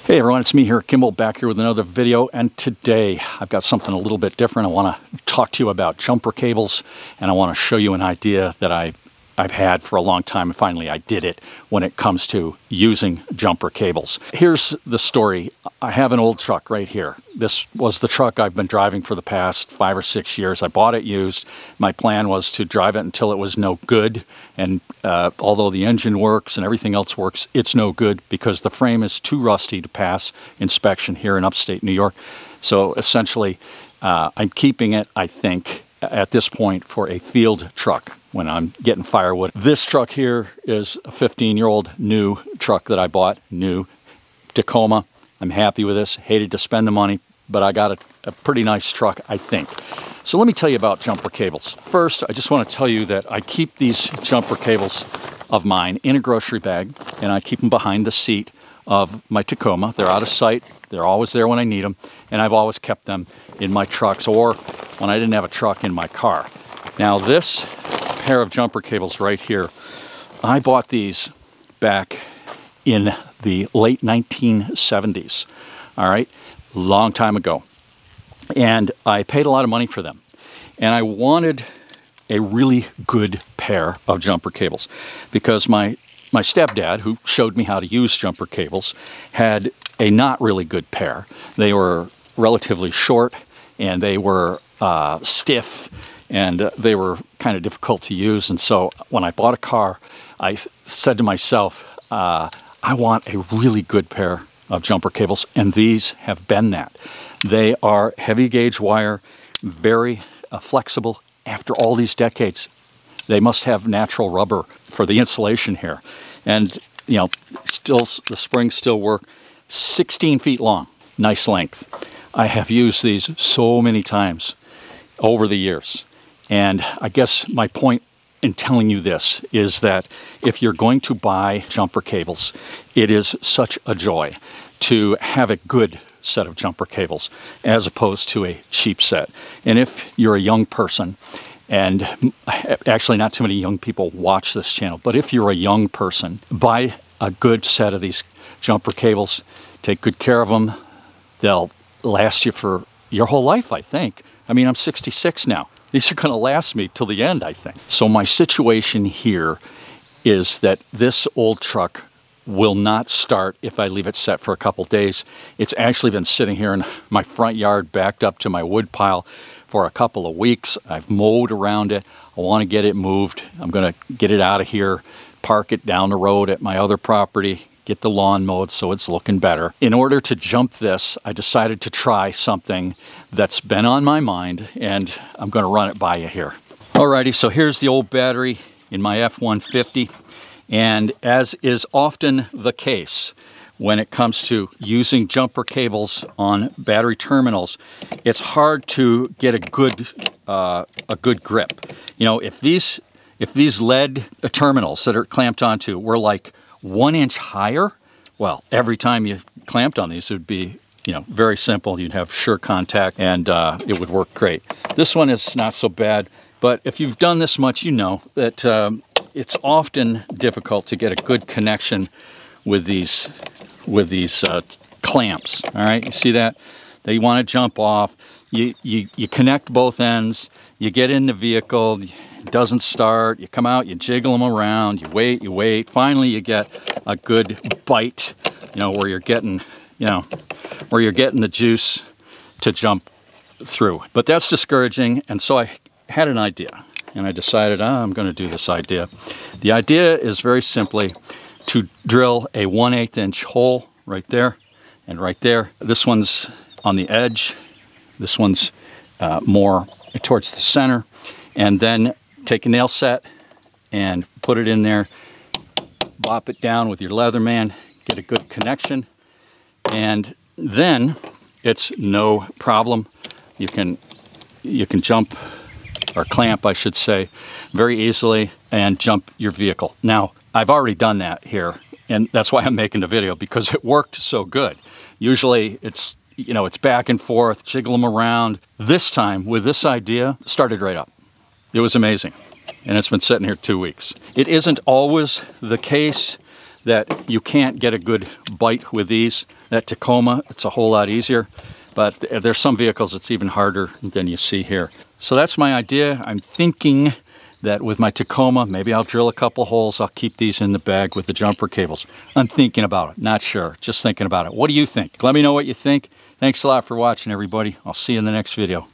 Hey everyone, it's me here, Kimball, back here with another video, and today I've got something a little bit different. I want to talk to you about jumper cables, and I want to show you an idea that I've had for a long time, and finally I did it when it comes to using jumper cables. Here's the story. I have an old truck right here. This was the truck I've been driving for the past 5 or 6 years. I bought it used. My plan was to drive it until it was no good, and although the engine works and everything else works, it's no good because the frame is too rusty to pass inspection here in upstate New York. So essentially, I'm keeping it, I think, at this point for a field truck when I'm getting firewood. This truck here is a 15-year-old new truck that I bought, new Tacoma. I'm happy with this, hated to spend the money, but I got a pretty nice truck, I think. So let me tell you about jumper cables. First, I just want to tell you that I keep these jumper cables of mine in a grocery bag, and I keep them behind the seat of my Tacoma. They're out of sight. They're always there when I need them, and I've always kept them in my trucks or when I didn't have a truck in my car. Now this pair of jumper cables right here, I bought these back in the late 1970s, all right, long time ago. And I paid a lot of money for them. And I wanted a really good pair of jumper cables because my stepdad, who showed me how to use jumper cables, had a not really good pair. They were relatively short and they were stiff and they were kind of difficult to use. And so when I bought a car, I said to myself, I want a really good pair of jumper cables, and these have been that. They are heavy gauge wire, very flexible. After all these decades, they must have natural rubber for the insulation here. And, you know, still the springs still work. 16 feet long, nice length. I have used these so many times over the years. And I guess my point in telling you this is that if you're going to buy jumper cables, it is such a joy to have a good set of jumper cables as opposed to a cheap set. And if you're a young person, and actually not too many young people watch this channel, but if you're a young person, buy a good set of these jumper cables, take good care of them. They'll last you for your whole life, I think. I mean, I'm 66 now. These are going to last me till the end, I think. So my situation here is that this old truck will not start if I leave it set for a couple days. It's actually been sitting here in my front yard backed up to my wood pile for a couple of weeks. I've mowed around it. I want to get it moved. I'm going to get it out of here, park it down the road at my other property, get the lawn mowed so it's looking better. In order to jump this, I decided to try something that's been on my mind, and I'm going to run it by you here. Alrighty, so here's the old battery in my F-150, and as is often the case when it comes to using jumper cables on battery terminals, it's hard to get a good grip. You know, if these lead terminals that are clamped onto were like 1 inch higher, well, every time you clamped on these, it would be, you know, very simple. You'd have sure contact and it would work great. This one is not so bad, but if you've done this much, you know that it's often difficult to get a good connection with these clamps. All right, you see that? They want to jump off. You connect both ends. You get in the vehicle. It doesn't start. You come out. You jiggle them around. You wait. You wait. Finally, you get a good bite. You know, where you're getting, where you're getting the juice to jump through. But that's discouraging. And so I had an idea, and I decided I'm going to do this idea. The idea is very simply to drill a 1/8 inch hole right there and right there. This one's on the edge. This one's more towards the center. And then take a nail set and put it in there, bop it down with your Leatherman, get a good connection, and then it's no problem. You can jump, or clamp I should say, very easily and jump your vehicle. Now, I've already done that here, and that's why I'm making the video, because it worked so good. Usually it's, you know, it's back and forth, jiggle them around. This time, with this idea, started right up. It was amazing, and it's been sitting here 2 weeks. It isn't always the case that you can't get a good bite with these. That Tacoma, it's a whole lot easier, but there's some vehicles it's even harder than you see here. So that's my idea. I'm thinking that with my Tacoma, maybe I'll drill a couple holes. I'll keep these in the bag with the jumper cables. I'm thinking about it, not sure, just thinking about it. What do you think? Let me know what you think. Thanks a lot for watching, everybody. I'll see you in the next video.